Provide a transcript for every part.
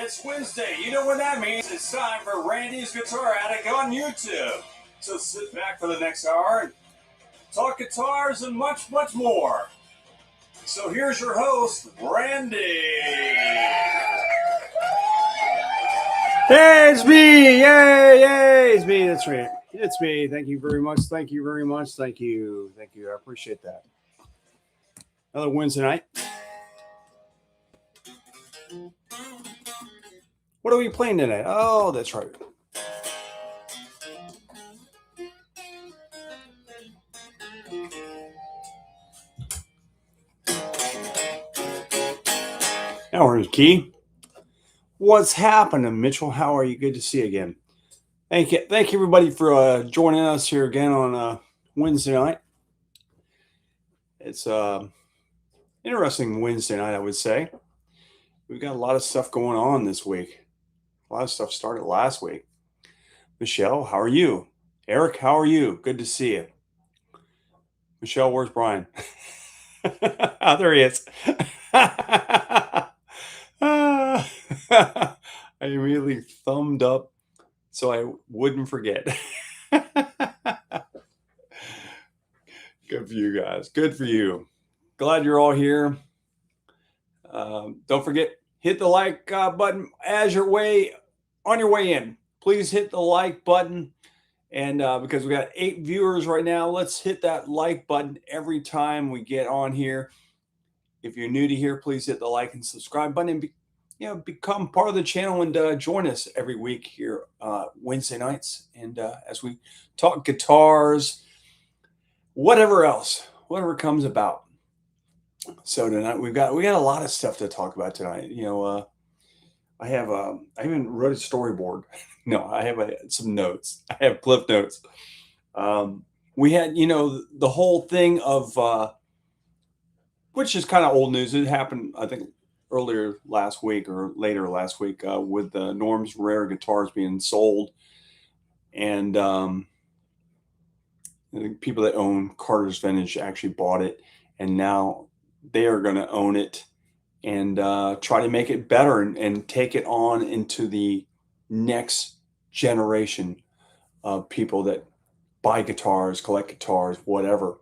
it's Wednesday. You know what that means. It's time for Randy's Guitar Attic on YouTube. So sit back for the next hour and talk guitars and much, much more. So here's your host, Randy. Hey, it's me. Yay. It's me. That's right. It's me. Thank you very much. Thank you very much. Thank you. Thank you. I appreciate that. Another Wednesday night. What are we playing tonight? Oh, that's right. Now we're in key. What's happening, Mitchell? How are you? Good to see you again. Thank you everybody for joining us here again on Wednesday night. It's interesting Wednesday night, I would say. We've got a lot of stuff going on this week. A lot of stuff started last week. Michelle, how are you? Eric, how are you? Good to see you. Michelle, where's Brian? Oh, there he is. I immediately thumbed up so I wouldn't forget. Good for you guys. Good for you. Glad you're all here. Don't forget, hit the like button as you're on your way in. Please hit the like button. And because we got 8 viewers right now, let's hit that like button every time we get on here. If you're new to here, please hit the like and subscribe button and become part of the channel and join us every week here Wednesday nights. And as we talk guitars, whatever comes about. So tonight we got a lot of stuff to talk about tonight. I even wrote a storyboard. No, I have some notes. I have cliff notes. We had, the whole thing of, which is kind of old news. It happened, I think, earlier last week or later last week with the Norm's Rare guitars being sold. And the people that own Carter's Vintage actually bought it. And now they are going to own it and try to make it better and take it on into the next generation of people that buy guitars, collect guitars, whatever.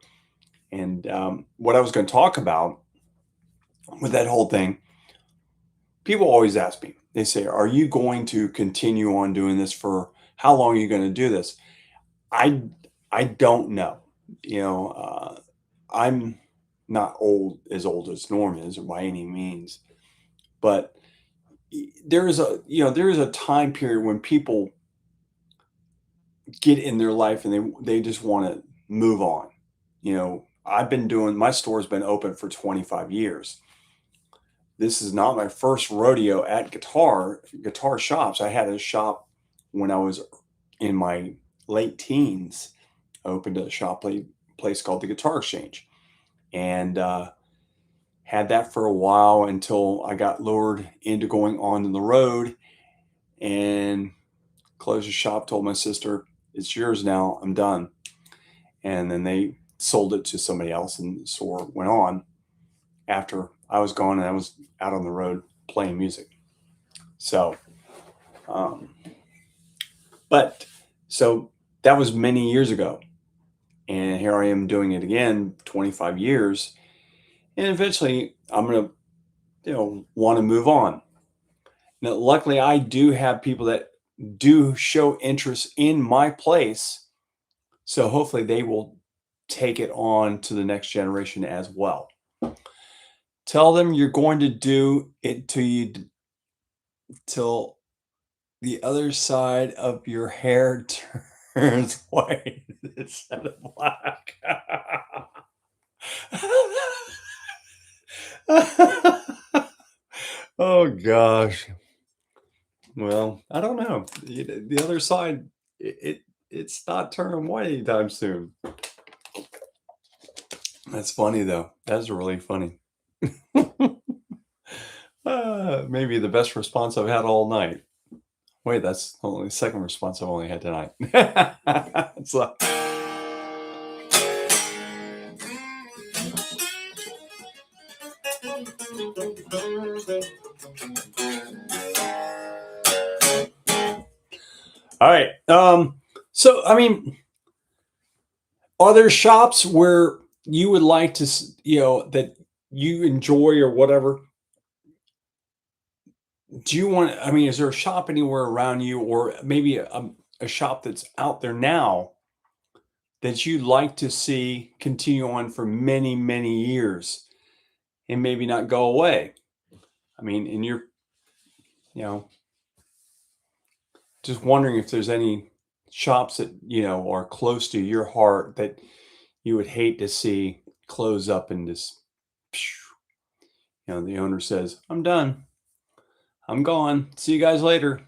And what I was going to talk about with that whole thing, people always ask me, they say, are you going to continue on doing this for how long are you going to do this? I don't know. I'm not as old as Norm is by any means, but there is a time period when people get in their life and they just want to move on. My store's been open for 25 years. This is not my first rodeo at guitar shops. I had a shop when I was in my late teens. I opened a place called the Guitar Exchange, and had that for a while until I got lured into going on the road and closed the shop, told my sister, it's yours now, I'm done. And then they sold it to somebody else and the store went on after I was gone and I was out on the road playing music. So, so that was many years ago. And here I am doing it again, 25 years. And eventually I'm going to, want to move on. Now, luckily I do have people that do show interest in my place. So hopefully they will take it on to the next generation as well. Tell them you're going to do it till the other side of your hair turns white instead of black. Oh gosh. Well, I don't know. The other side, it's not turning white anytime soon. That's funny though. That's really funny. Maybe the best response I've had all night. Wait, that's only the second response I've only had tonight. So, All right. So I mean, are there shops where you would like to, that you enjoy or whatever? Do you want? I mean, is there a shop anywhere around you, or maybe a shop that's out there now that you'd like to see continue on for many, many years and maybe not go away? I mean, in your, you know, just wondering if there's any shops that, are close to your heart that you would hate to see close up and just, the owner says, I'm done. I'm gone. See you guys later.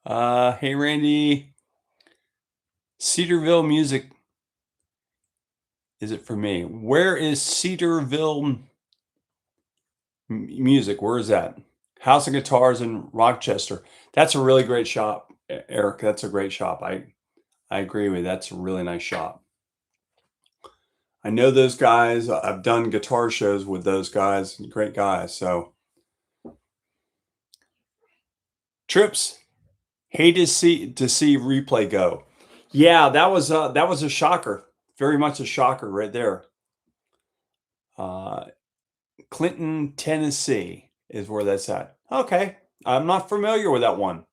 Hey, Randy. Cedarville Music. Is it for me? Where is Cedarville Music? Where is that? House of Guitars in Rochester. That's a really great shop, Eric. That's a great shop. I agree with you. That's a really nice shop. I know those guys. I've done guitar shows with those guys. Great guys. So Trips. Hate to see replay go. Yeah, that was a shocker. Very much a shocker right there. Clinton, Tennessee is where that's at. Okay, I'm not familiar with that one,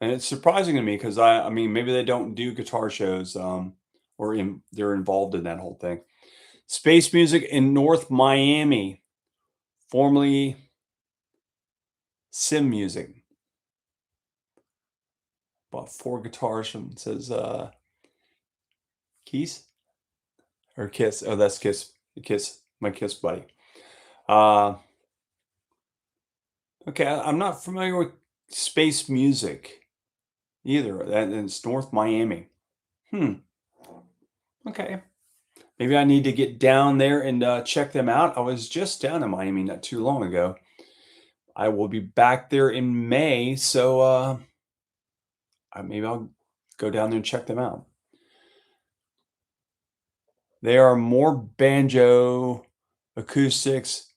and it's surprising to me because I mean maybe they don't do guitar shows, they're involved in that whole thing. Space Music in North Miami, formerly Sim Music. Bought 4 guitars from, it says Keys or Kiss. Oh, that's Kiss. Kiss, my Kiss buddy. Okay, I'm not familiar with Space Music either. And it's North Miami. Okay. Maybe I need to get down there and check them out. I was just down in Miami not too long ago. I will be back there in May, so maybe I'll go down there and check them out. They are more banjo acoustics,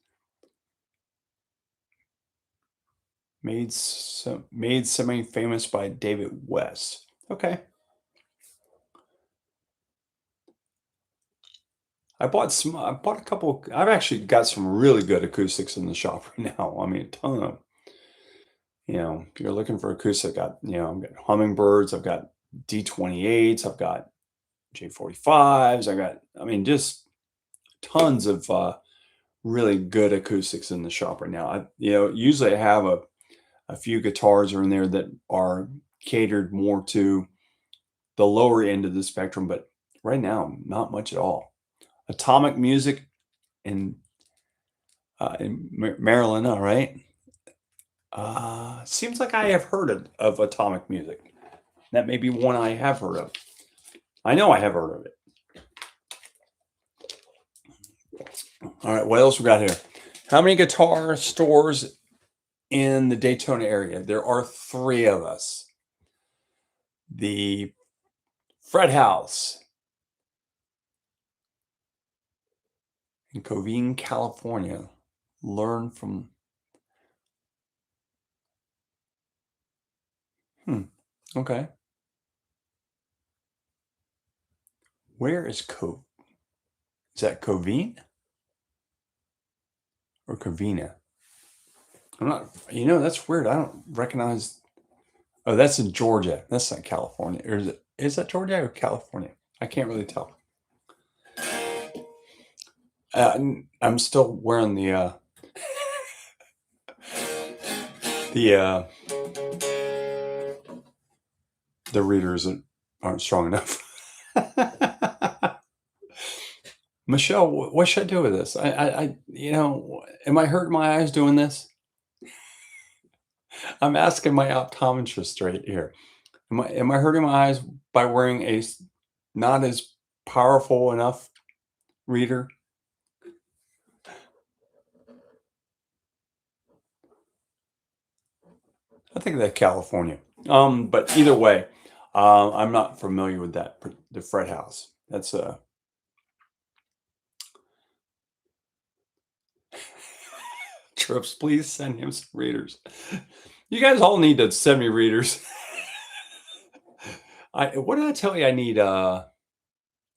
made semi-famous by David West. Okay. I bought a couple. I've actually got some really good acoustics in the shop right now. I mean, a ton of them. If you're looking for acoustic, I've got Hummingbirds, I've got D28s, I've got J45s, I mean, just tons of really good acoustics in the shop right now. Usually I have a few guitars are in there that are catered more to the lower end of the spectrum, but right now, not much at all. Atomic Music in Maryland, all right. Seems like I have heard of Atomic Music. That may be one I have heard of. I know I have heard of it. All right, what else we got here? How many guitar stores in the Daytona area? There are 3 of us. The Fred House in Covina, California. Learn from. Okay. Where is Cove? Is that Covina or Covina? I'm not. That's weird. I don't recognize. Oh, that's in Georgia. That's not California. Or is that Georgia or California? I can't really tell. I'm still wearing the readers that aren't strong enough. Michelle, what should I do with this? Am I hurting my eyes doing this? I'm asking my optometrist right here. Am I hurting my eyes by wearing a not as powerful enough reader? I think that's California. But either way, I'm not familiar with the Fred House. That's trips. Please send him some readers. You guys all need to send me readers. What did I tell you I need? What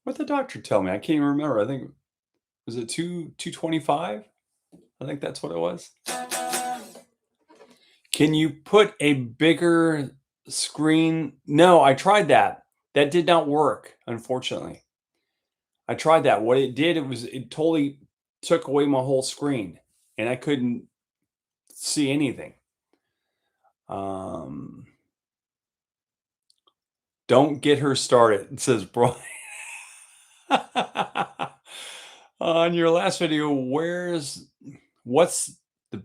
did the doctor tell me? I can't even remember. I think was it 225? I think that's what it was. Can you put a bigger screen? No, I tried that. That did not work, unfortunately. I tried that. What it did, it totally took away my whole screen, and I couldn't see anything. Don't get her started, it says Brian. On your last video, what's the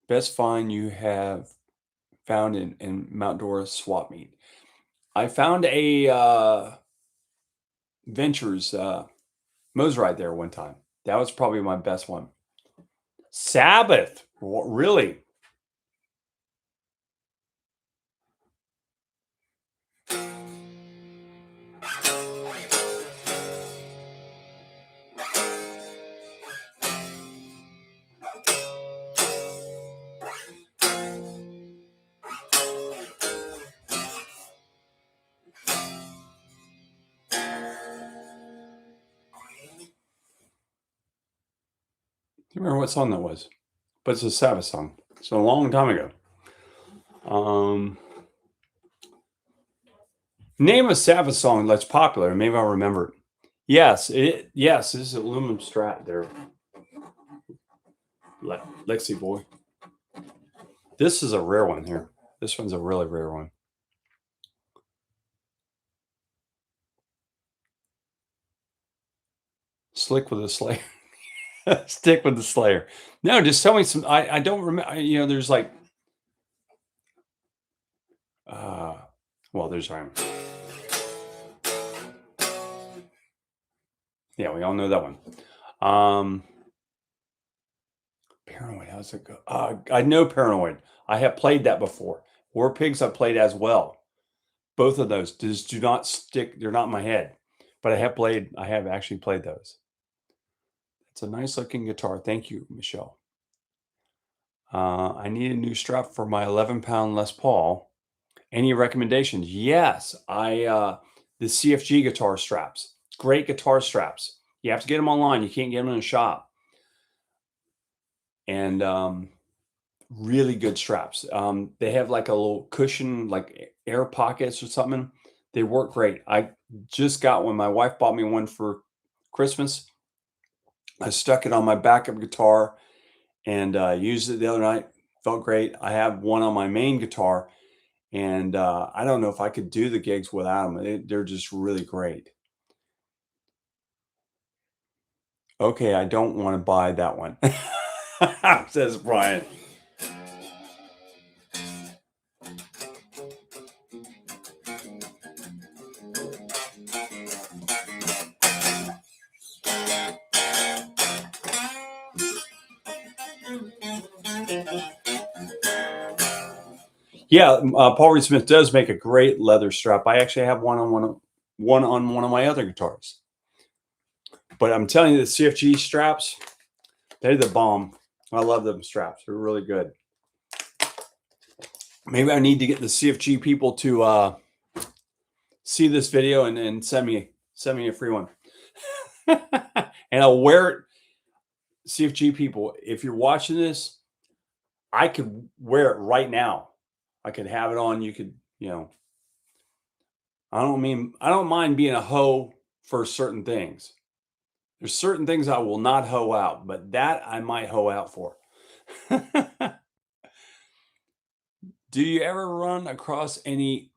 best find you have found in Mount Dora swap meet? I found a Ventures Moserite there one time. That was probably my best one. Sabbath, really? I don't remember what song that was, but it's a Sabbath song. It's a long time ago. Name a Sabbath song that's popular. Maybe I'll remember it. Yes, this is aluminum Strat there. Lexi boy. This is a rare one here. This one's a really rare one. Slick with a Slayer. Stick with the Slayer. No, just tell me some. I don't remember. There's like. Well, there's yeah, we all know that one. Paranoid. How's it go? I know Paranoid. I have played that before. War Pigs I played as well. Both of those just do not stick. They're not in my head, but I have actually played those. It's a nice looking guitar. Thank you, Michelle. I need a new strap for my 11-pound Les Paul. Any recommendations? Yes, the CFG guitar straps. Great guitar straps. You have to get them online. You can't get them in a shop. And really good straps. They have like a little cushion, like air pockets or something. They work great. I just got one. My wife bought me one for Christmas. I stuck it on my backup guitar and used it the other night. Felt great. I have one on my main guitar, and I don't know if I could do the gigs without them. They're just really great. Okay, I don't want to buy that one, says Brian. Yeah, Paul Reed Smith does make a great leather strap. I actually have one on one of my other guitars. But I'm telling you, the CFG straps, they're the bomb. I love them straps. They're really good. Maybe I need to get the CFG people to see this video and send me a free one. And I'll wear it. CFG people, if you're watching this, I could wear it right now. I could have it on. You could, I don't mind being a hoe for certain things. There's certain things I will not hoe out, but that I might hoe out for. Do you ever run across the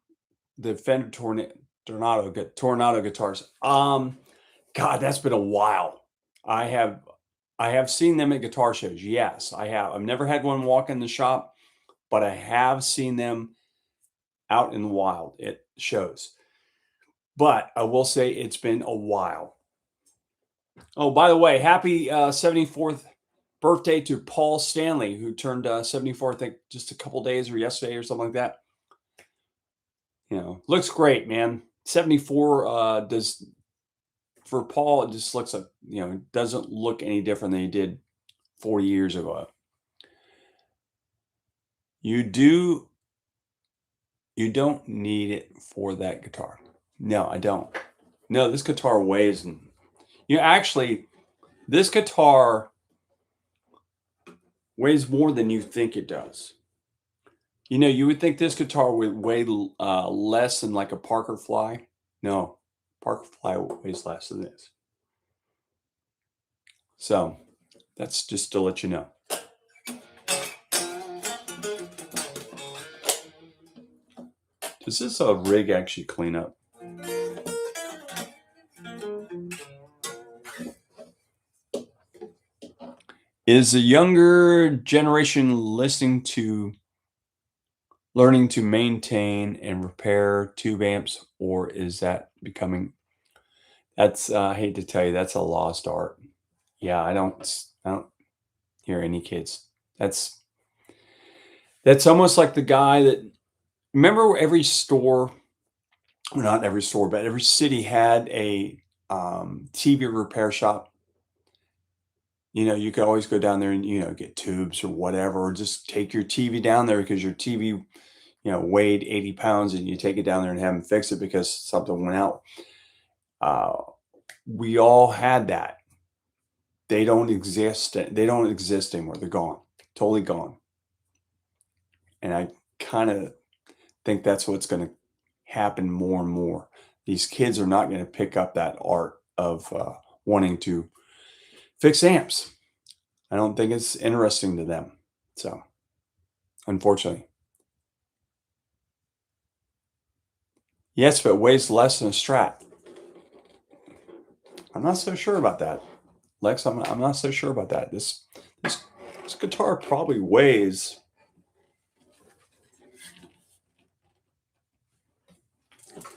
Fender Tornado guitars? God, that's been a while. I have seen them at guitar shows. Yes, I have. I've never had one walk in the shop, but I have seen them out in the wild at shows. But I will say it's been a while. Oh, by the way, happy 74th birthday to Paul Stanley, who turned 74, I think, just a couple days or yesterday or something like that. Looks great, man. 74 does for Paul, it just looks like, it doesn't look any different than he did 40 years ago. You don't need it for that guitar. No, I don't. No, this guitar weighs, actually, this guitar weighs more than you think it does. You would think this guitar would weigh less than like a Parker Fly. No, Parker Fly weighs less than this. So that's just to let you know. Does this rig actually clean up? Is the younger generation learning to maintain and repair tube amps, or is that becoming? I hate to tell you, that's a lost art. Yeah, I don't hear any kids. That's almost like the guy that, remember every store, well, not every store, but every city had a TV repair shop. You could always go down there and, get tubes or whatever, or just take your TV down there because your TV, weighed 80 pounds, and you take it down there and have them fix it because something went out. We all had that. They don't exist. They don't exist anymore. They're gone, totally gone. And I kind of think that's what's going to happen more and more. These kids are not going to pick up that art of wanting to fix amps. I don't think it's interesting to them. So, unfortunately. Yes, but it weighs less than a Strat. I'm not so sure about that, Lex. I'm not so sure about that. This guitar probably weighs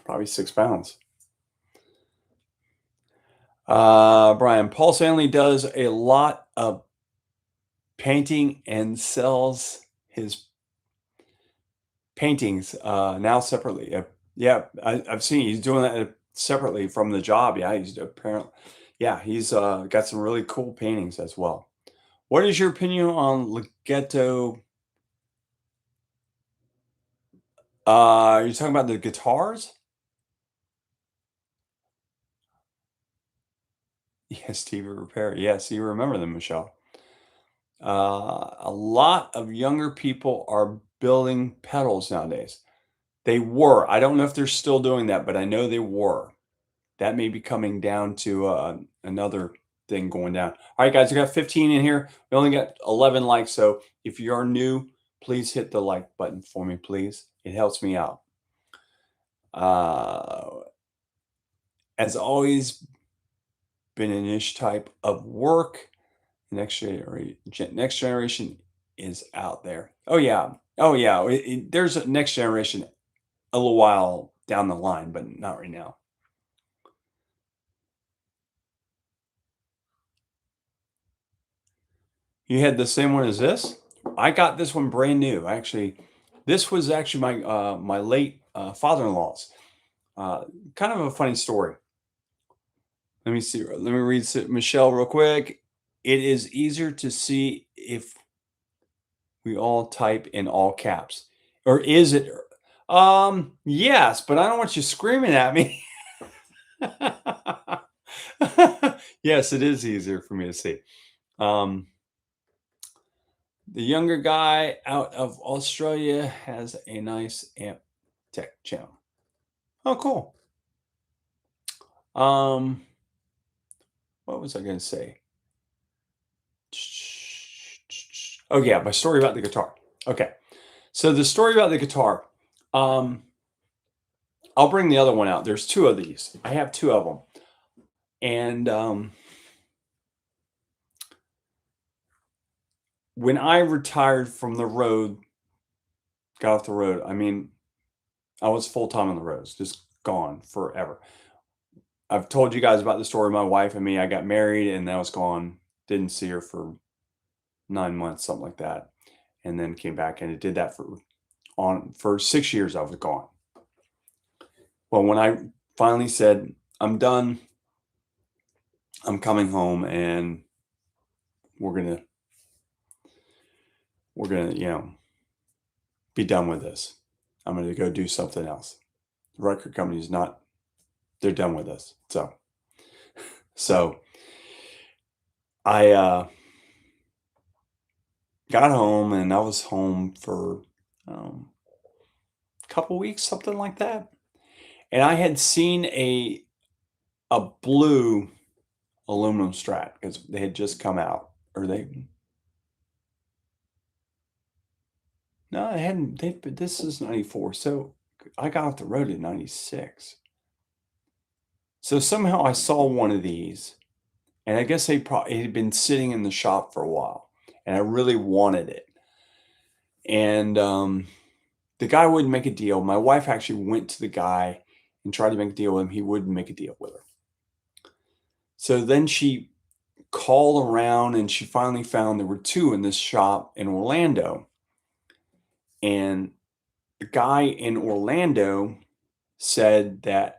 probably 6 pounds. Brian, Paul Stanley does a lot of painting and sells his paintings now separately. Yeah, I've seen he's doing that separately from the job. Yeah, he's got some really cool paintings as well. What is your opinion on Legato? Are you talking about the guitars? Yes, TV repair. Yes, you remember them, Michelle. A lot of younger people are building pedals nowadays. They were. I don't know if they're still doing that, but I know they were. That may be coming down to another thing going down. All right, guys, we got 15 in here. We only got 11 likes. So if you are new, please hit the like button for me, please. It helps me out. As always, been a niche type of work. Next generation is out there. Oh yeah. There's a next generation a little while down the line, but not right now. You had the same one as this? I got this one brand new. Actually, this was actually my my late father-in-law's. Kind of a funny story. Let me see. Let me read Michelle real quick. It is easier to see if we all type in all caps, or is it? Yes, but I don't want you screaming at me. Yes, it is easier for me to see. The younger guy out of Australia has a nice amp tech channel. Oh, cool. What was I going to say? Oh yeah, my story about the guitar. Okay, so the story about the guitar. I'll bring the other one out. There's two of these. I have two of them, and when I retired from the road, got off the road. I mean, I was full time on the roads, just gone forever. I've told you guys about the story of my wife and me. I got married and I was gone. Didn't see her for 9 months, something like that, and then came back, and it did that for 6 years. I was gone. Well, when I finally said I'm done, I'm coming home and we're gonna, be done with this. I'm gonna go do something else. The record company's not, they're done with us. So I got home and I was home for a couple weeks, something like that. And I had seen a blue aluminum Strat because they had just come out, or they no, they hadn't. But this is 94, so I got off the road in 96. So somehow I saw one of these, and I guess it had been sitting in the shop for a while, and I really wanted it. And the guy wouldn't make a deal. My wife actually went to the guy and tried to make a deal with him. He wouldn't make a deal with her. So then she called around and she finally found there were two in this shop in Orlando. And the guy in Orlando said that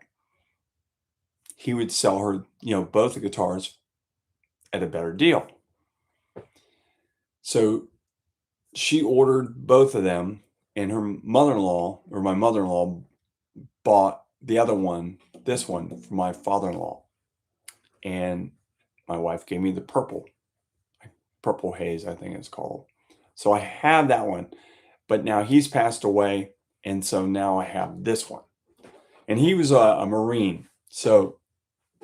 he would sell her, both the guitars at a better deal. So she ordered both of them, and her mother-in-law, or my mother-in-law, bought the other one, this one, for my father-in-law. And my wife gave me the purple haze, I think it's called. So I have that one, but now he's passed away, and so now I have this one. And he was a Marine, so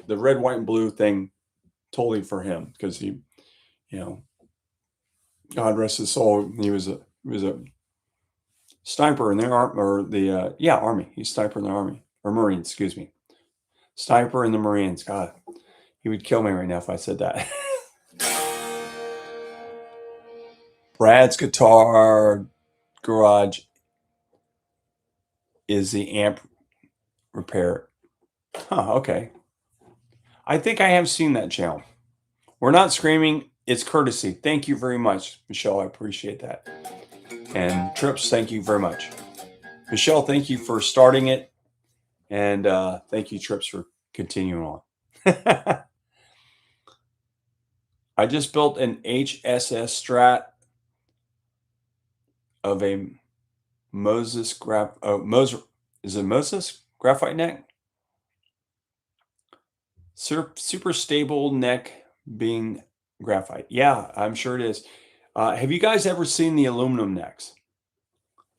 the red, white, and blue thing, totally for him, because he, God rest his soul, he was a sniper in the Army. He's sniper in the Army, or Marines, excuse me. Sniper in the Marines. God, he would kill me right now if I said that. Brad's Guitar Garage is the amp repair. Huh, okay. I think I have seen that channel. We're not screaming. It's courtesy. Thank you very much, Michelle. I appreciate that. And Trips, thank you very much. Michelle, thank you for starting it. And thank you, Trips, for continuing on. I just built an HSS Strat of a Moses graphite neck? Super stable neck being graphite. Yeah, I'm sure it is. Have you guys ever seen the aluminum necks?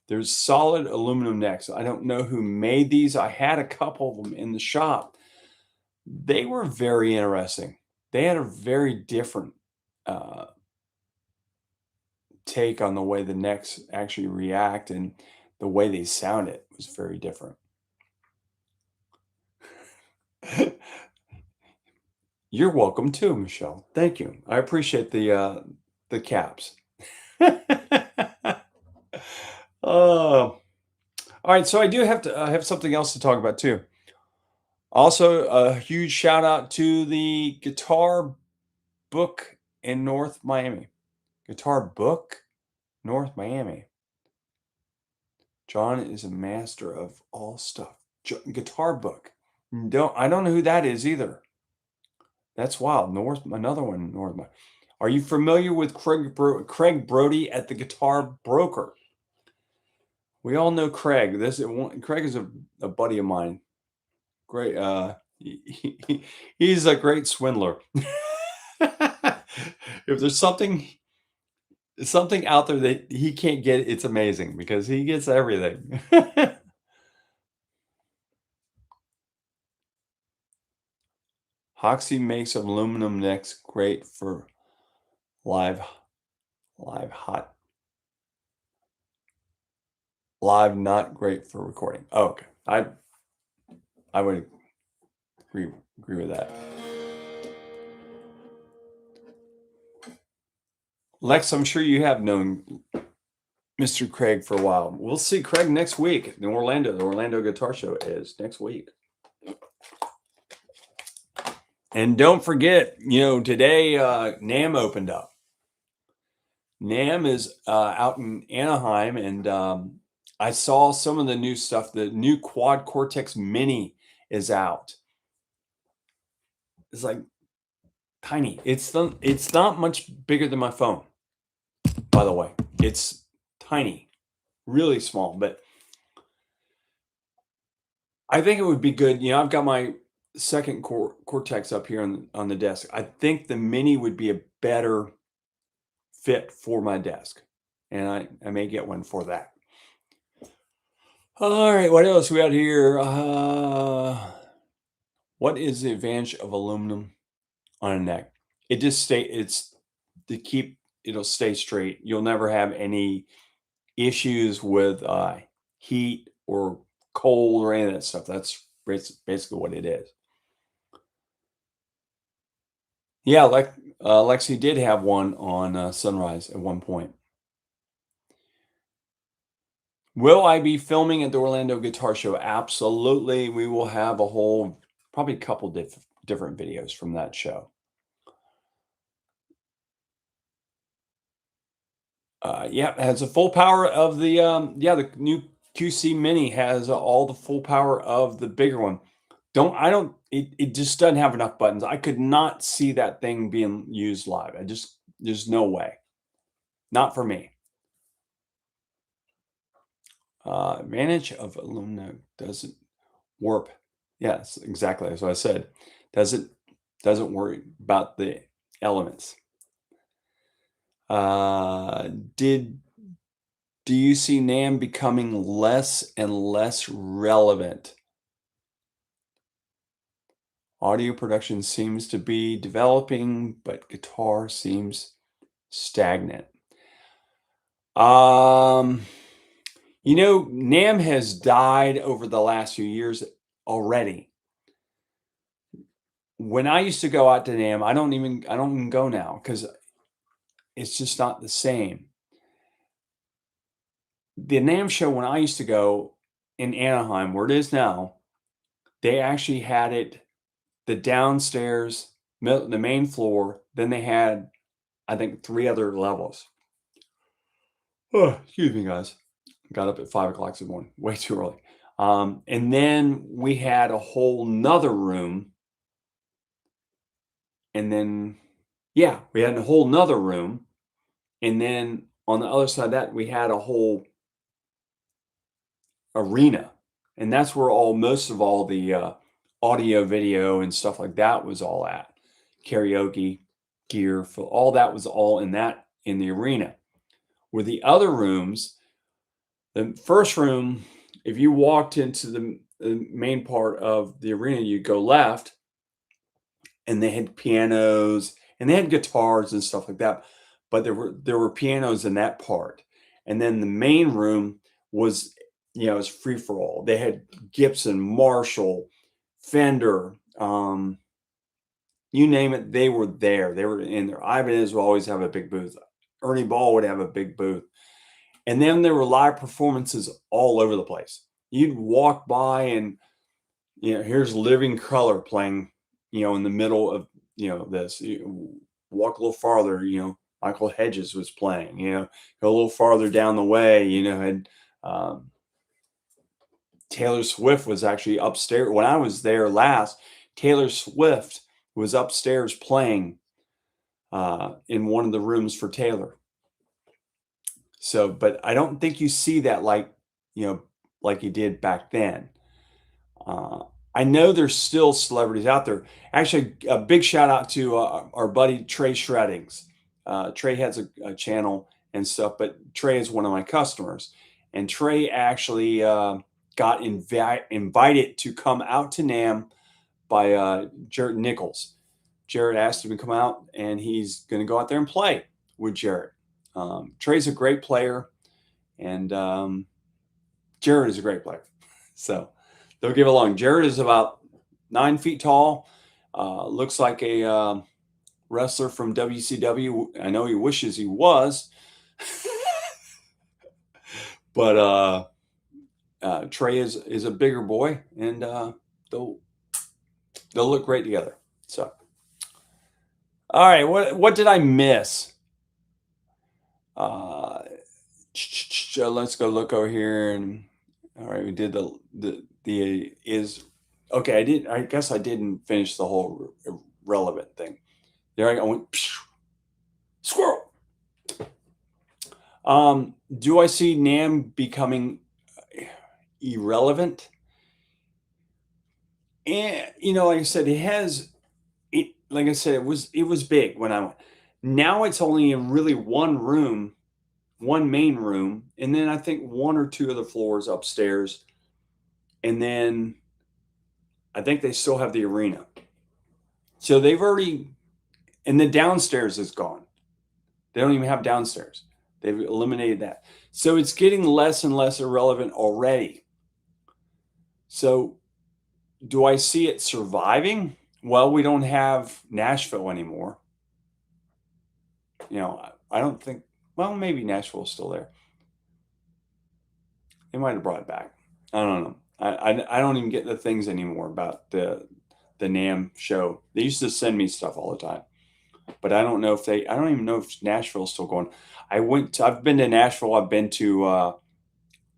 There's solid aluminum necks. I don't know who made these. I had a couple of them in the shop. They were very interesting. They had a very different take on the way the necks actually react, and the way they sounded was very different. You're welcome too, Michelle. Thank you. I appreciate the caps. All right, so I do have to have something else to talk about too. Also, a huge shout out to the Guitar Book in North Miami. Guitar Book, North Miami. John is a master of all stuff. Guitar Book. I don't know who that is either. That's wild. Another one, North Miami. Are you familiar with Craig Brody at the Guitar Broker? We all know Craig. Craig is a buddy of mine. Great. He's a great swindler. If there's something out there that he can't get, it's amazing, because he gets everything. Hoxie makes aluminum necks great for live not great for recording. Oh, okay. I would agree with that. Lex, I'm sure you have known Mr. Craig for a while. We'll see Craig next week in Orlando. The Orlando Guitar Show is next week. And don't forget, today NAMM opened up. NAMM is out in Anaheim, and I saw some of the new stuff. The new Quad Cortex Mini is out. It's like tiny. It's not much bigger than my phone, by the way. It's tiny, really small, but I think it would be good. I've got my second Cortex up here on the desk. I think the Mini would be a better fit for my desk, and I may get one for that. All right, what else we got here? What is the advantage of aluminum on a neck? It'll stay straight. You'll never have any issues with heat or cold or any of that stuff. That's basically what it is. Yeah, like Lexi did have one on Sunrise at one point. Will I be filming at the Orlando Guitar Show? Absolutely. We will have probably a couple different videos from that show. Yeah, it has the full power of the new QC Mini has all the full power of the bigger one. It just doesn't have enough buttons. I could not see that thing being used live. There's no way. Not for me. Advantage of aluminum doesn't warp. Yes, exactly. That's what I said. Doesn't worry about the elements. Do you see NAMM becoming less and less relevant? Audio production seems to be developing, but guitar seems stagnant. NAMM has died over the last few years already. When I used to go out to NAMM, I don't even go now because it's just not the same. The NAMM show when I used to go in Anaheim, where it is now, they actually had it the downstairs, the main floor. Then they had, I think, 3 other levels. Oh, excuse me, guys. Got up at 5 o'clock this morning, way too early. And then we had a whole nother room. And then, yeah, we had a whole nother room. And then on the other side of that, we had a whole arena. And that's where most of all the audio, video, and stuff like that was all at. Karaoke, gear, all that was all in the arena. Where the other rooms, the first room, if you walked into the main part of the arena, you go left, and they had pianos and they had guitars and stuff like that. But there were pianos in that part, and then the main room was it was free for all. They had Gibson, Marshall, Fender, you name it, they were there. They were in there. Ibanez would always have a big booth. Ernie Ball would have a big booth. And then there were live performances all over the place. You'd walk by and, here's Living Color playing, in the middle of, this. You walk a little farther, Michael Hedges was playing, go a little farther down the way, had Taylor Swift was actually upstairs. When I was there last, Taylor Swift was upstairs playing in one of the rooms for Taylor. So, but I don't think you see that like you did back then. I know there's still celebrities out there. Actually, a big shout out to our buddy Trey Shreddings. Trey has a channel and stuff, but Trey is one of my customers. And Trey actually got invited to come out to NAMM by Jared Nichols. Jared asked him to come out, and he's going to go out there and play with Jared. Trey's a great player, and Jared is a great player. So they'll get along. Jared is about 9 feet tall. Looks like a wrestler from WCW. I know he wishes he was. But Trey is a bigger boy, and they'll look great together. So, all right, what did I miss? Let's go look over here, and all right, we did okay. I guess I didn't finish the whole relevant thing. There I go. I went, squirrel. Do I see NAMM becoming irrelevant? And like I said, like I said, it was big when I went. Now it's only in really one room, one main room, and then I think one or two of the floors upstairs. And then I think they still have the arena. So they've already, and the downstairs is gone. They don't even have downstairs. They've eliminated that. So it's getting less and less irrelevant already. So do I see it surviving? Well, we don't have Nashville anymore. I don't think, well, maybe Nashville's still there. They might have brought it back. I don't know. I don't even get the things anymore about the NAMM show. They used to send me stuff all the time, but I don't even know if Nashville's still going. I've been to Nashville. I've been to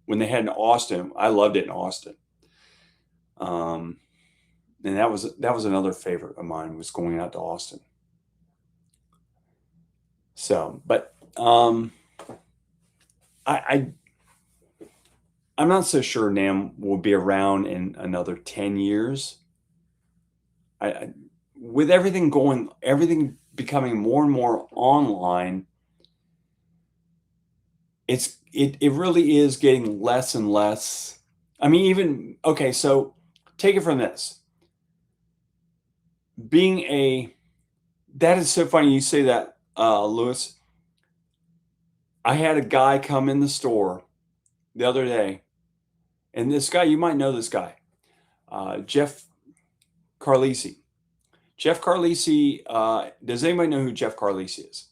when they had in Austin. I loved it in Austin. And that was another favorite of mine, was going out to Austin. So, but I'm not so sure NAMM will be around in another 10 years. With everything becoming more and more online, it really is getting less and less. I mean, okay, so take it from this. That is so funny you say that, Lewis. I had a guy come in the store the other day, and this guy, you might know this guy, Jeff Carlisi. Jeff Carlisi, does anybody know who Jeff Carlisi is?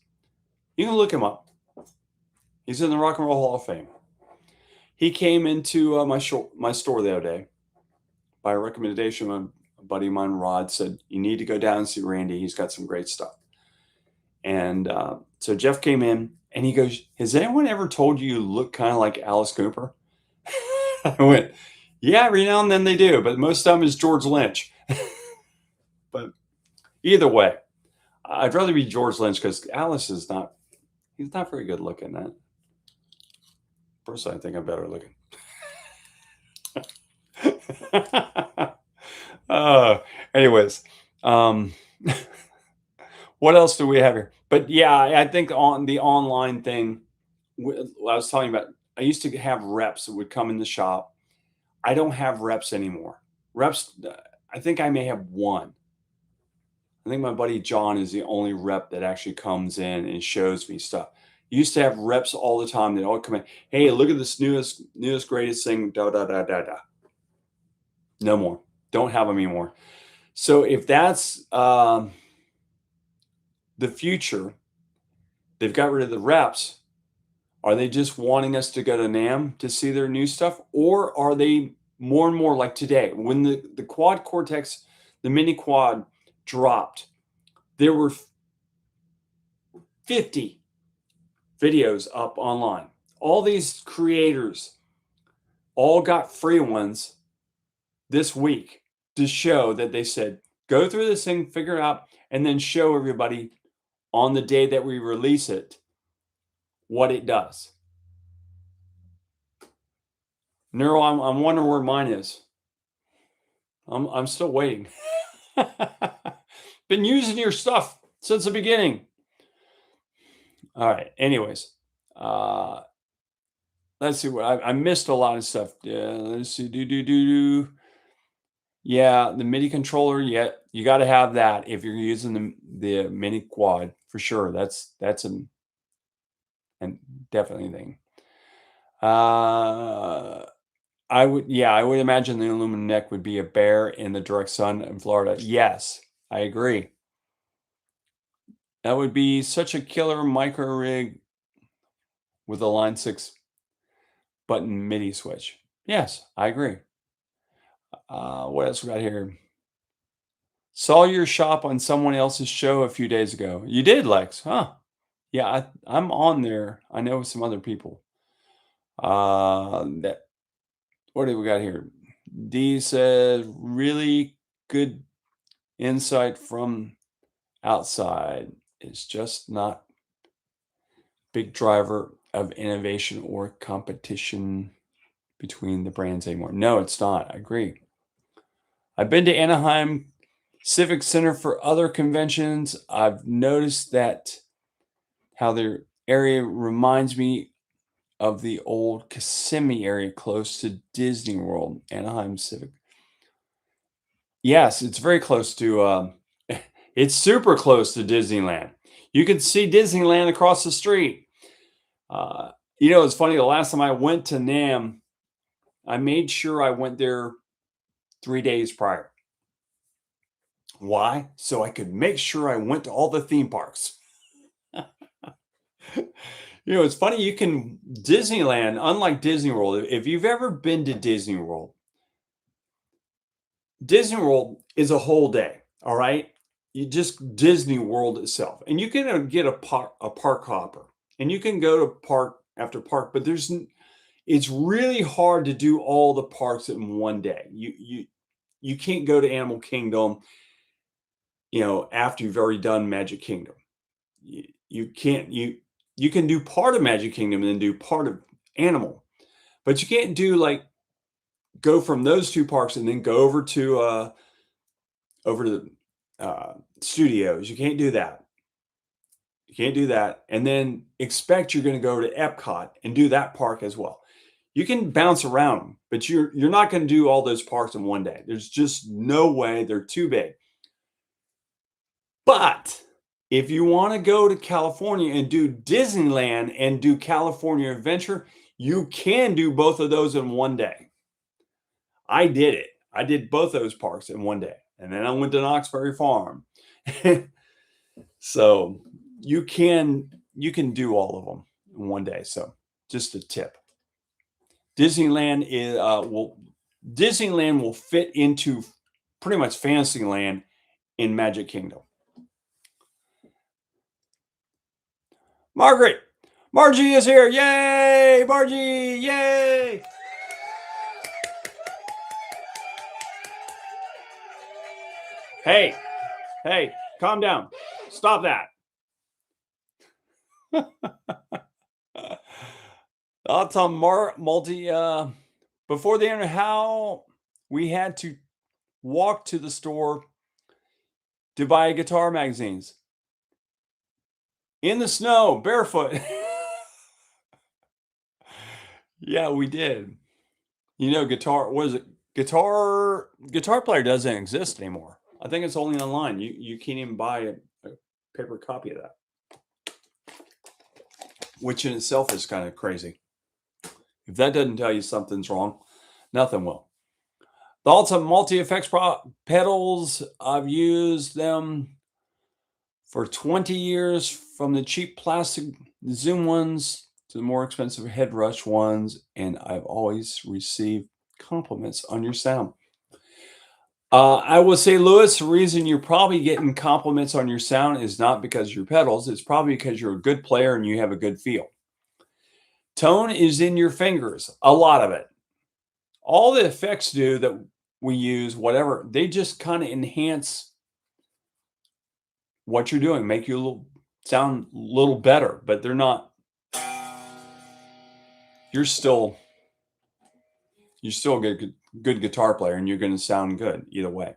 You can look him up. He's in the Rock and Roll Hall of Fame. He came into my store the other day by recommendation of a buddy of mine, Rod, said, you need to go down and see Randy. He's got some great stuff. And so Jeff came in and he goes, has anyone ever told you look kind of like Alice Cooper? I went, yeah, every now and then they do, but most of them is George Lynch. But either way, I'd rather be George Lynch because Alice he's not very good looking. That personally, I think I'm better looking. Anyways, what else do we have here? But yeah, I think on the online thing, I was telling you about, I used to have reps that would come in the shop. I don't have reps anymore. Reps, I think I may have one. I think my buddy John is the only rep that actually comes in and shows me stuff. Used to have reps all the time. They'd all come in. Hey, look at this newest, greatest thing. Da da da da da. No more. Don't have them anymore. So if that's the future, they've got rid of the reps. Are they just wanting us to go to NAMM to see their new stuff, or are they more and more like today when the Quad Cortex, the mini quad dropped? There were 50 videos up online. All these creators all got free ones this week to show that they said, go through this thing, figure it out, and then show everybody on the day that we release it what it does. Neuro, I'm wondering where mine is. I'm still waiting. Been using your stuff since the beginning. All right. Anyways, let's see what I missed a lot of stuff. Yeah, let's see. Yeah, the MIDI controller. Yeah, you got to have that if you're using the mini quad for sure. That's and definitely a thing. I would imagine the aluminum neck would be a bear in the direct sun in Florida. Yes, I agree. That would be such a killer micro rig with a Line 6 button MIDI switch. Yes, I agree. What else we got here? Saw your shop on someone else's show a few days ago. You did, Lex? Huh? Yeah, I'm on there. I know some other people. What do we got here? D says, really good insight from outside is just not big driver of innovation or competition between the brands anymore. No, it's not. I agree. I've been to Anaheim Civic Center for other conventions. I've noticed that how their area reminds me of the old Kissimmee area close to Disney World, Anaheim Civic. Yes, it's very close to, it's super close to Disneyland. You can see Disneyland across the street. It's funny. The last time I went to NAMM, I made sure I went there 3 days prior. Why? So I could make sure I went to all the theme parks. It's funny. Disneyland, unlike Disney World, if you've ever been to Disney World is a whole day. All right. You just Disney World itself, and you can get a park hopper, and you can go to park after park, but it's really hard to do all the parks in one day. You can't go to Animal Kingdom, after you've already done Magic Kingdom. You can't. You can do part of Magic Kingdom and then do part of Animal, but you can't do go from those two parks and then go over to the studios. You can't do that. You can't do that and then expect you're going to go to Epcot and do that park as well. You can bounce around them, but you're not going to do all those parks in one day. There's just no way. They're too big. But if you want to go to California and do Disneyland and do California Adventure, you can do both of those in one day. I did it. I did both those parks in one day. And then I went to Knott's Berry Farm. So you can do all of them in one day. So just a tip. Disneyland will fit into pretty much Fantasyland in Magic Kingdom. Margie is here. Yay, Margie. Yay. Hey, calm down. Stop that. I'll tell Multi before the internet how we had to walk to the store to buy guitar magazines in the snow, barefoot. Yeah, we did. Guitar player doesn't exist anymore. I think it's only online. You can't even buy a paper copy of that, which in itself is kind of crazy. If that doesn't tell you something's wrong, nothing will. The Alta Multi-Effects pedals, I've used them for 20 years, from the cheap plastic Zoom ones to the more expensive Head Rush ones, and I've always received compliments on your sound. I will say, Lewis, the reason you're probably getting compliments on your sound is not because of your pedals. It's probably because you're a good player and you have a good feel. Tone is in your fingers, a lot of it. All the effects do that we use, whatever, they just kind of enhance what you're doing, make you sound a little better, but they're not. You're still a good guitar player, and you're going to sound good either way.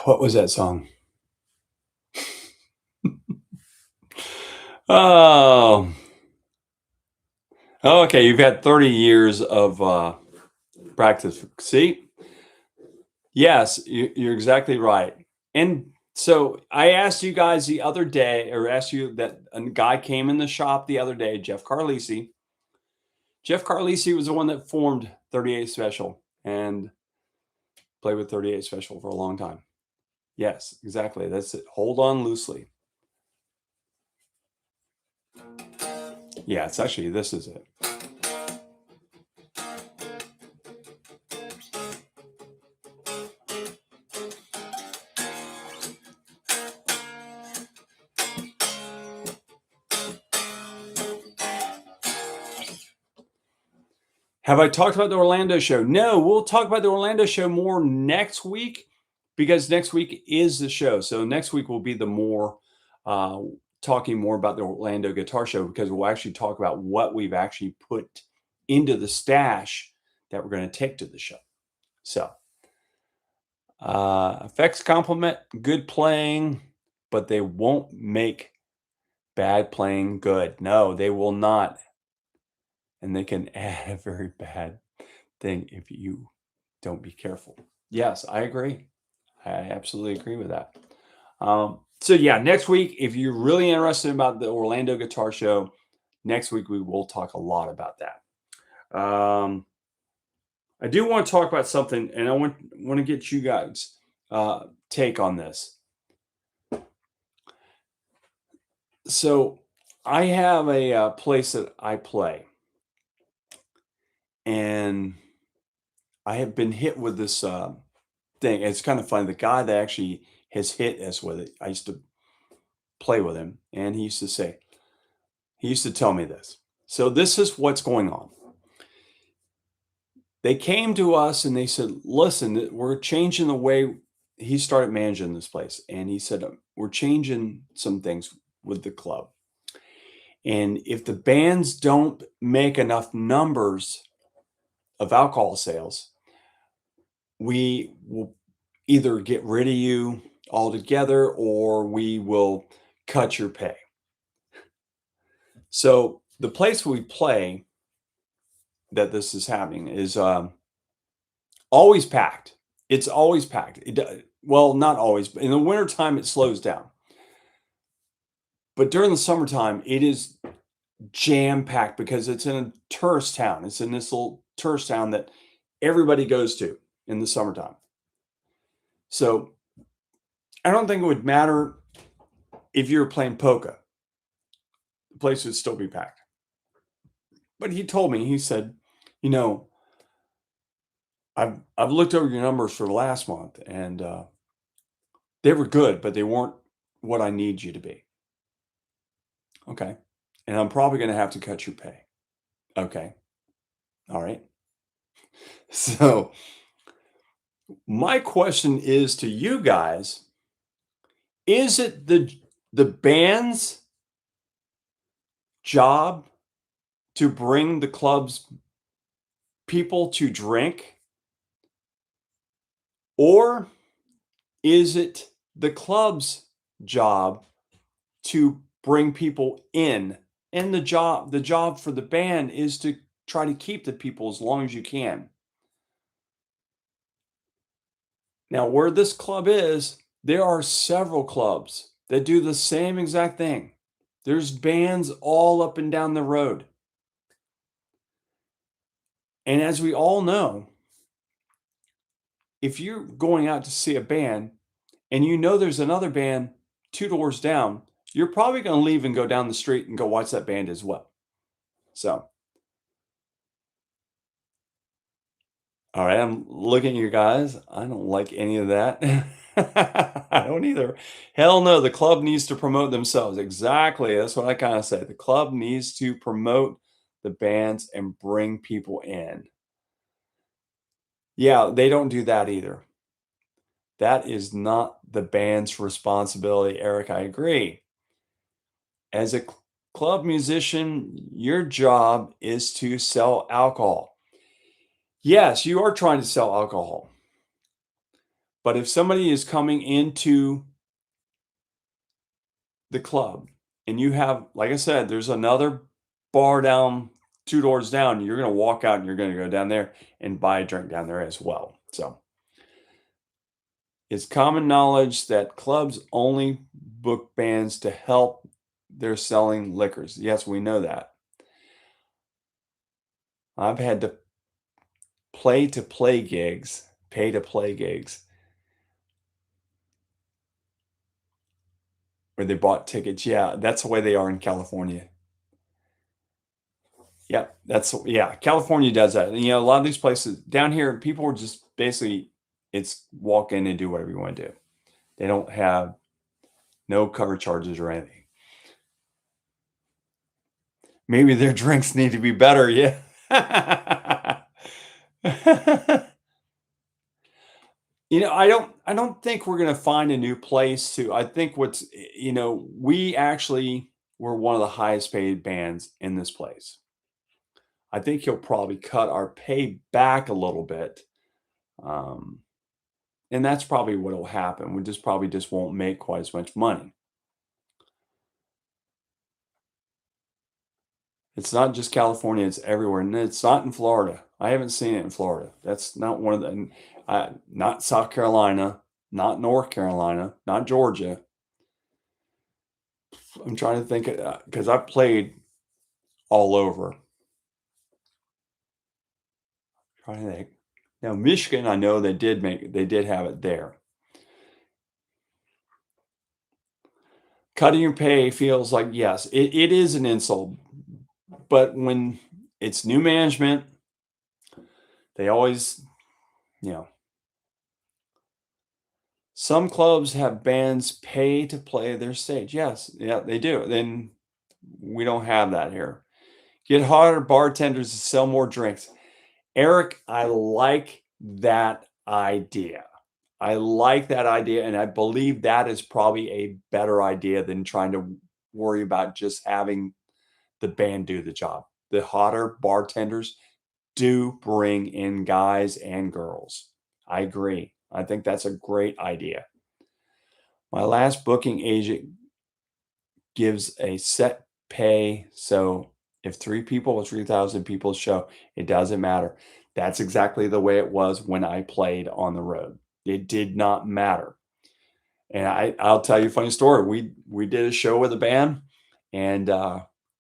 What was that song? Oh, okay. You've had 30 years of practice. See? Yes, you're exactly right. And so I asked you guys the other day, or asked you that a guy came in the shop the other day, Jeff Carlisi. Jeff Carlisi was the one that formed 38 Special. And Play with 38 Special for a long time. Yes, exactly. That's it. Hold on loosely. Yeah, it's actually, this is it. Have I talked about the Orlando show? No, we'll talk about the Orlando show more next week because next week is the show. So next week will be the more talking more about the Orlando Guitar Show because we'll actually talk about what we've actually put into the stash that we're going to take to the show. So effects compliment good playing, but they won't make bad playing good. No, they will not. And they can add a very bad thing if you don't be careful. Yes, I agree. I absolutely agree with that. So yeah, next week, if you're really interested about the Orlando Guitar Show, next week we will talk a lot about that. I do want to talk about something, and I want to get you guys' take on this. So I have a place that I play, and I have been hit with this thing. It's kind of funny. The guy that actually has hit us with it, I used to play with him, and he used to tell me this. So this is what's going on. They came to us and they said, listen, we're changing the way he started managing this place. And he said, we're changing some things with the club. And if the bands don't make enough numbers of alcohol sales, we will either get rid of you altogether or we will cut your pay. So the place we play that this is happening is always packed. It's always packed. Well, not always, but in the wintertime, it slows down. But during the summertime, it is jam packed because it's in a tourist town. It's in this little tourist town that everybody goes to in the summertime. So I don't think it would matter if you were playing polka. The place would still be packed. But he told me, he said, you know, I've looked over your numbers for last month and they were good, but they weren't what I need you to be. Okay. And I'm probably going to have to cut your pay. Okay. All right. So my question is to you guys, is it the band's job to bring the club's people to drink? Or is it the club's job to bring people in? And the job for the band is to try to keep the people as long as you can. Now, where this club is, there are several clubs that do the same exact thing. There's bands all up and down the road. And as we all know, if you're going out to see a band and you know there's another band 2 doors down, you're probably going to leave and go down the street and go watch that band as well. So, all right, I'm looking at you guys. I don't like any of that. I don't either. Hell no, the club needs to promote themselves. Exactly. That's what I kind of say. The club needs to promote the bands and bring people in. Yeah, they don't do that either. That is not the band's responsibility, Eric. I agree. As a club musician, your job is to sell alcohol. Yes, you are trying to sell alcohol. But if somebody is coming into the club and you have, like I said, there's another bar down 2 doors down, you're going to walk out and you're going to go down there and buy a drink down there as well. So it's common knowledge that clubs only book bands to help their selling liquors. Yes, we know that. I've had to play gigs pay to play gigs where they bought tickets. Yeah, that's the way they are in California. Yeah, California does that. A lot of these places down here, people are just basically it's walk in and do whatever you want to do. They don't have no cover charges or anything. Maybe their drinks need to be better. Yeah. I don't think we're gonna find a new place to. I think we actually were one of the highest paid bands in this place. I think he'll probably cut our pay back a little bit. Um, and that's probably what will happen. We probably just won't make quite as much money. It's not just California, it's everywhere. And it's not in Florida. I haven't seen it in Florida. That's not one of the, not South Carolina, not North Carolina, not Georgia. I'm trying to think because I've played all over. Trying to think. Now, Michigan, I know they did have it there. Cutting your pay feels like, yes, it is an insult. But when it's new management, they always, some clubs have bands pay to play their stage. Yes, yeah, they do. Then we don't have that here. Get harder bartenders to sell more drinks. Eric, I like that idea. I like that idea, and I believe that is probably a better idea than trying to worry about just having the band do the job. The hotter bartenders do bring in guys and girls. I agree. I think that's a great idea. My last booking agent gives a set pay. So if 3 people or 3,000 people show, it doesn't matter. That's exactly the way it was when I played on the road. It did not matter. And I'll tell you a funny story. We did a show with a band, and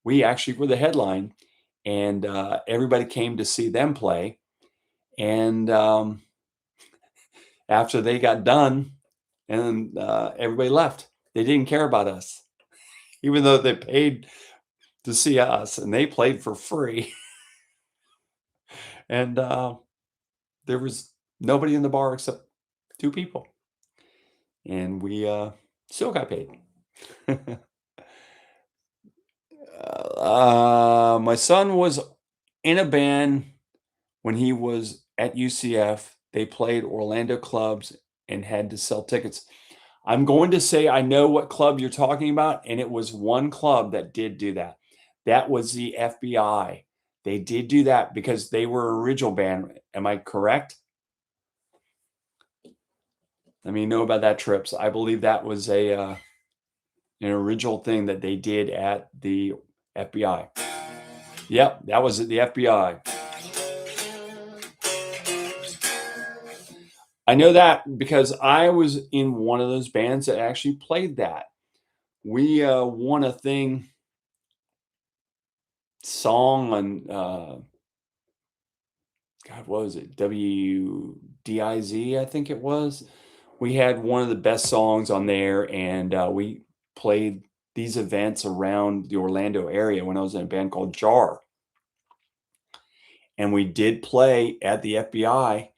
we actually were the headline, and everybody came to see them play. And after they got done, and everybody left. They didn't care about us, even though they paid to see us, and they played for free. And there was nobody in the bar except 2 people, and we still got paid. My son was in a band when he was at UCF. They played Orlando clubs and had to sell tickets. I'm going to say I know what club you're talking about, and it was one club that did do that. That was the FBI. They did do that because they were an original band. Am I correct? Let me know about that, Trips. I believe that was an original thing that they did at the FBI. Yep, that was at the FBI. I know that because I was in one of those bands that actually played that. We won a song on God, what was it? WDIZ, I think it was. We had one of the best songs on there, and we played these events around the Orlando area when I was in a band called Jar. And we did play at the FBI,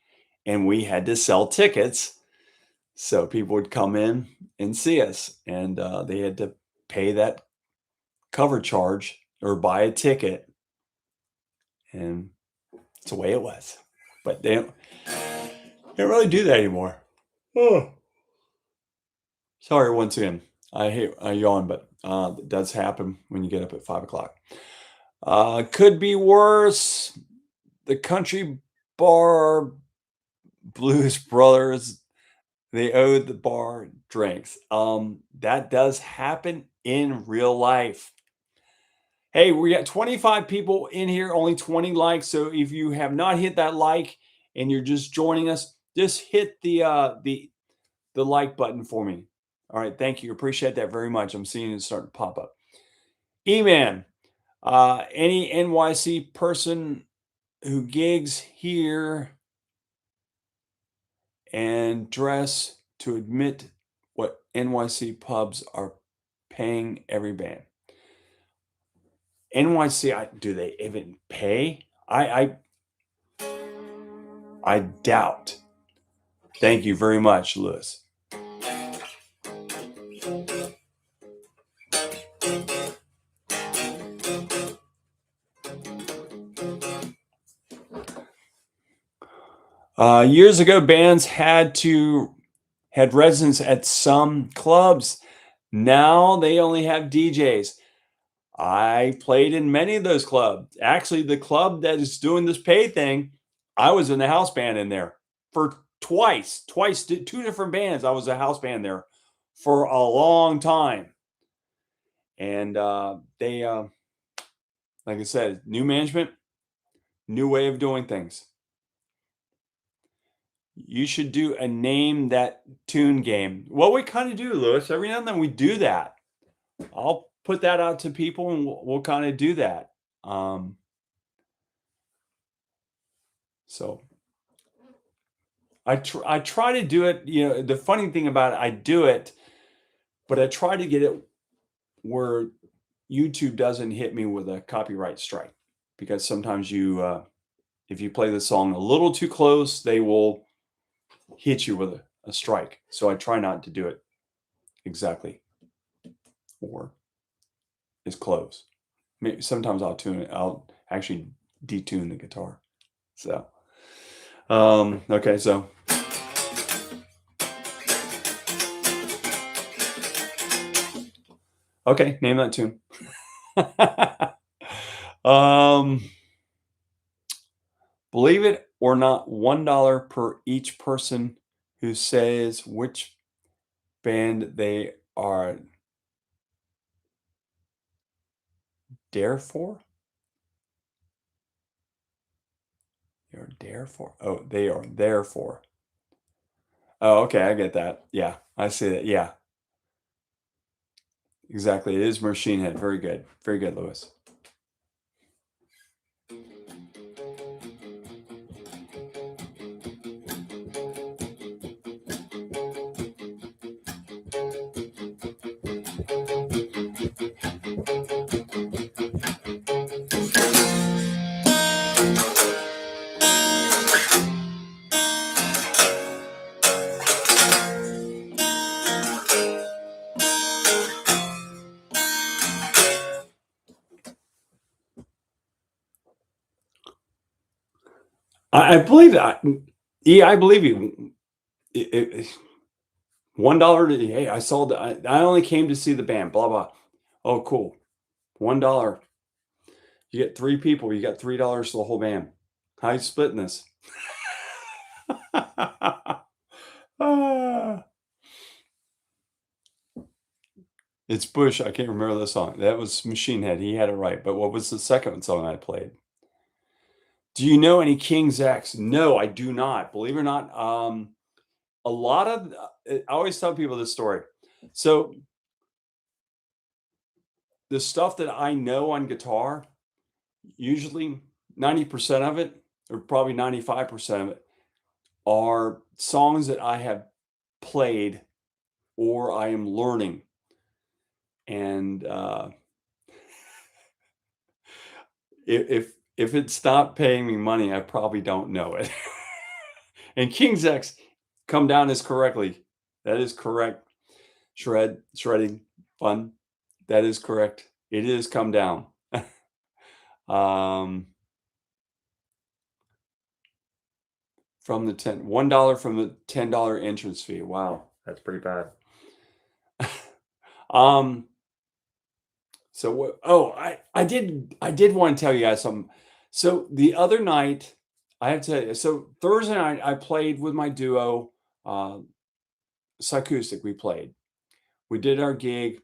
and we had to sell tickets. So people would come in and see us, and they had to pay that cover charge or buy a ticket. And it's the way it was. But they don't really do that anymore. Oh. Sorry, once again. I yawn, but it does happen when you get up at 5 o'clock. Could be worse. The Country Bar Blues Brothers, they owed the bar drinks. That does happen in real life. Hey, we got 25 people in here, only 20 likes. So if you have not hit that like and you're just joining us, just hit the like button for me. All right, thank you. Appreciate that very much. I'm seeing it starting to pop up. E-Man, any NYC person who gigs here and dress to admit what NYC pubs are paying every band. NYC, do they even pay? I doubt. Thank you very much, Lewis. Years ago, bands had residence at some clubs. Now they only have DJs. I played in many of those clubs. Actually, the club that is doing this pay thing, I was in the house band in there for twice, two different bands. I was a house band there for a long time. And they, like I said, new management, new way of doing things. You should do a name that tune game. Well, we kind of do, Lewis. Every now and then we do that. I'll put that out to people and we'll kind of do that. So I try to do it. You know, the funny thing about it, I do it, but I try to get it where YouTube doesn't hit me with a copyright strike, because sometimes if you play the song a little too close, they will hit you with a strike. So I try not to do it exactly or as close. Maybe sometimes I'll actually detune the guitar. So okay, so okay, name that tune. Believe it or not, $1 per each person who says which band they are there for. You're there for. Oh, they are there for. Oh, okay, I get that. Yeah, I see that. Yeah, exactly. It is Machine Head. Very good. Very good, Lewis. I believe that. Yeah, I believe you. $1. Hey, I saw that. I only came to see the band. Blah blah. Oh, cool. $1. You get 3 people. You got $3 for the whole band. How you splitting this? It's Bush. I can't remember the song. That was Machine Head. He had it right. But what was the second song I played? Do you know any King's X? No, I do not. Believe it or not, a lot of I always tell people this story. So the stuff that I know on guitar, usually 90% of it, or probably 95% of it, are songs that I have played or I am learning. And if it stopped paying me money, I probably don't know it. And King's X, come down as correctly. That is correct. Shredding, fun. That is correct. It is come down. From the $1 from the $10 entrance fee. Wow, that's pretty bad. So what? Oh, I did want to tell you guys something. So the other night, I have to tell you. So Thursday night, I played with my duo, Psychoustic. We played. We did our gig.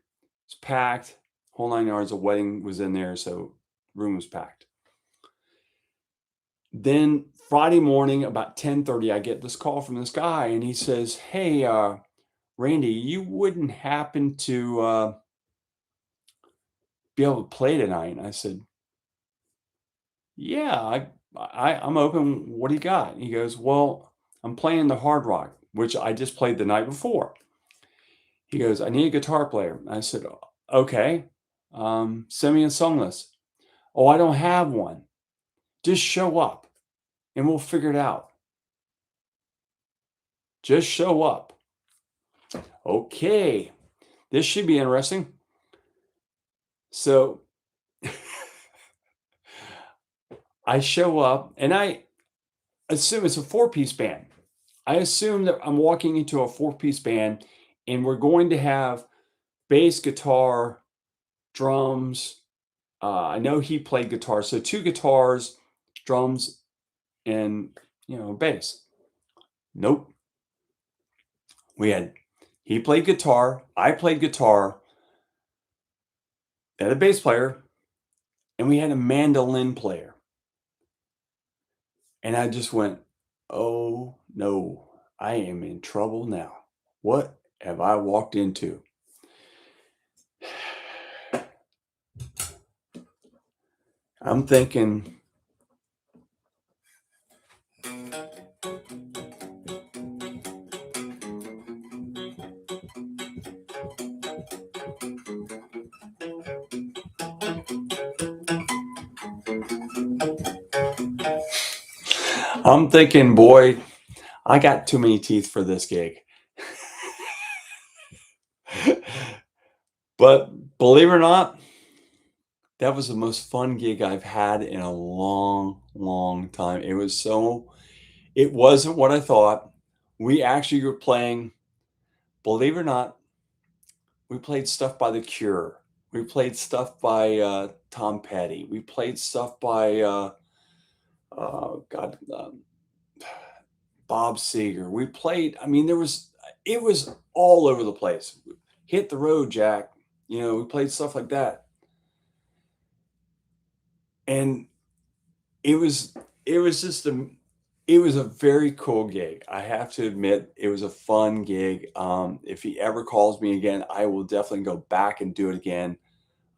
It's packed, whole 9 yards. A wedding was in there, so room was packed. Then Friday morning, about 10:30, I get this call from this guy, and he says, "Hey, Randy, you wouldn't happen to be able to play tonight?" And I said, "Yeah, I'm open. What do you got?" And he goes, "Well, I'm playing the Hard Rock." which I just played the night before. He goes, I need a guitar player. I said, okay, send me a song list. Oh, I don't have one. Just show up and we'll figure it out. Just show up. Okay, this should be interesting. So I show up and I assume it's a 4-piece band. I assume that I'm walking into a 4-piece band and we're going to have bass, guitar, drums. I know he played guitar, so 2 guitars, drums, and bass. Nope. He played guitar, I played guitar, had a bass player, and we had a mandolin player. And I just went, oh no, I am in trouble now. What have I walked into? I'm thinking, boy, I got too many teeth for this gig. But believe it or not, that was the most fun gig I've had in a long, long time. It wasn't what I thought. We actually were playing, believe it or not, we played stuff by The Cure. We played stuff by Tom Petty. We played stuff by Bob Seger. We played, it was all over the place. Hit the Road, Jack. We played stuff like that. And it was a very cool gig. I have to admit, it was a fun gig. If he ever calls me again, I will definitely go back and do it again.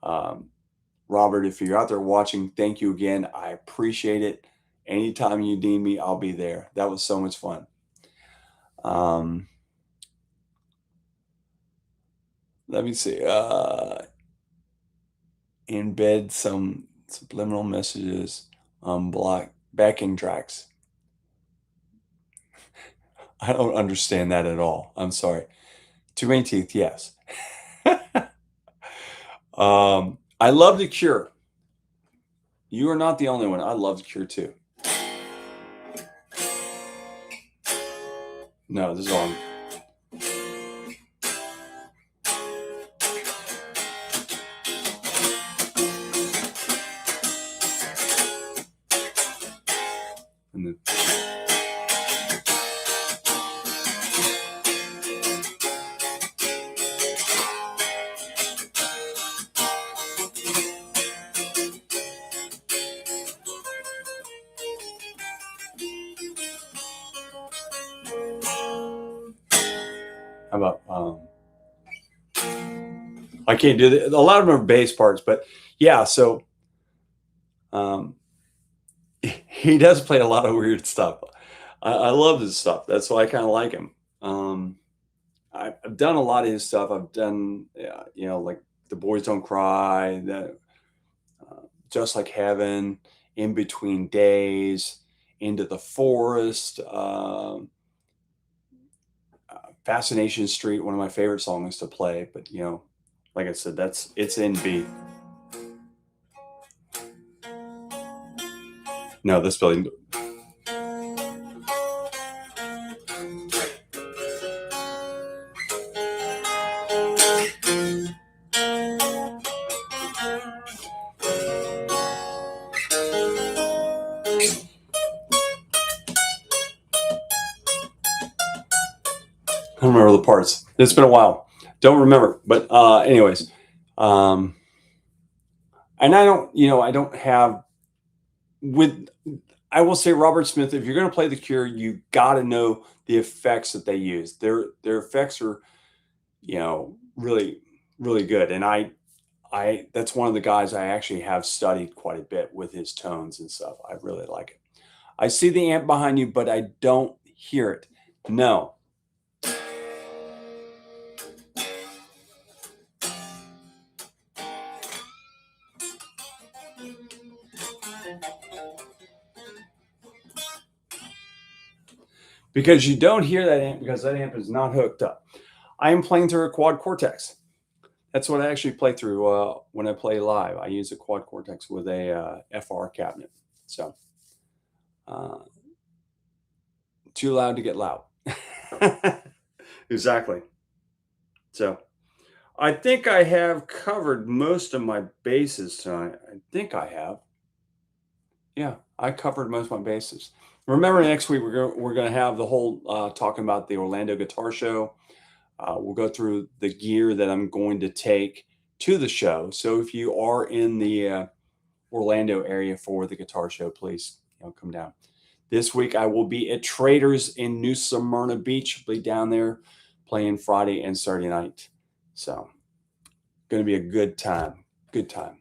Robert, if you're out there watching, thank you again. I appreciate it. Anytime you need me, I'll be there. That was so much fun. Let me see. Embed some subliminal messages on backing tracks. I don't understand that at all. I'm sorry. Too many teeth, yes. I love The Cure. You are not the only one. I love The Cure too. No, this is on. And then, how about I can't do that. A lot of them are bass parts, but yeah. So he does play a lot of weird stuff. I love his stuff. That's why I kind of like him. I've done a lot of his stuff. I've done, like The Boys Don't Cry, Just Like Heaven, In Between Days, Into the Forest, Fascination Street, one of my favorite songs to play. But, like I said, it's in B. No, this building. I don't remember the parts. It's been a while. Don't remember. But anyways, and I don't have I will say, Robert Smith, if you're going to play The Cure, you got to know the effects that they use. Their effects are, really, really good. And I that's one of the guys I actually have studied quite a bit with his tones and stuff. I really like it. I see the amp behind you, but I don't hear it. No, because you don't hear that amp because that amp is not hooked up. I am playing through a Quad Cortex. That's what I actually play through when I play live. I use a Quad Cortex with a FR cabinet. So too loud to get loud. Exactly. So I think I have covered most of my bases tonight. I think I have. Yeah, I covered most of my bases. Remember, next week we're going to have the whole talking about the Orlando Guitar Show. We'll go through the gear that I'm going to take to the show. So if you are in the Orlando area for the guitar show, please come down. This week I will be at Traders in New Smyrna Beach. I'll be down there playing Friday and Saturday night. So going to be a good time. Good time,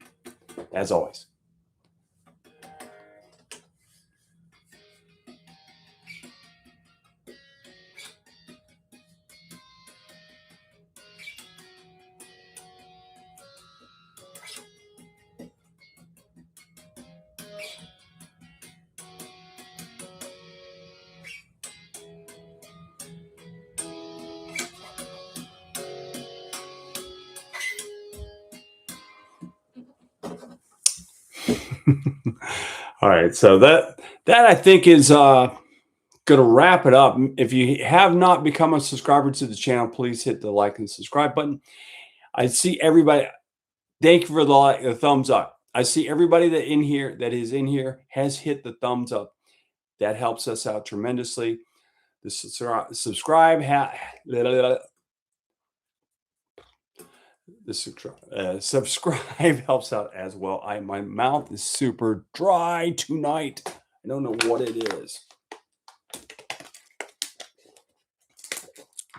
as always. All right, so that I think is going to wrap it up. If you have not become a subscriber to the channel, please hit the like and subscribe button. I see everybody. Thank you for the thumbs up. I see everybody that is in here has hit the thumbs up. That helps us out tremendously. The subscribe subscribe helps out as well. My mouth is super dry tonight. I don't know what it is.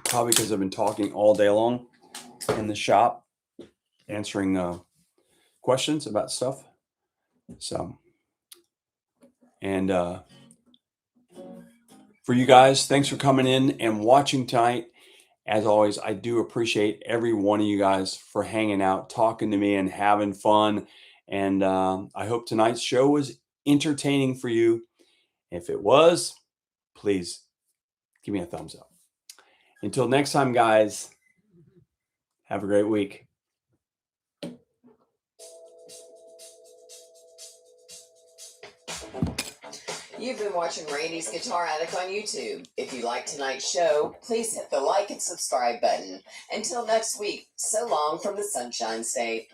Probably because I've been talking all day long in the shop, answering questions about stuff. So, and for you guys, thanks for coming in and watching tonight. As always, I do appreciate every one of you guys for hanging out, talking to me, and having fun. And I hope tonight's show was entertaining for you. If it was, please give me a thumbs up. Until next time, guys, have a great week. You've been watching Randy's Guitar Attic on YouTube. If you liked tonight's show, please hit the like and subscribe button. Until next week, so long from the Sunshine State.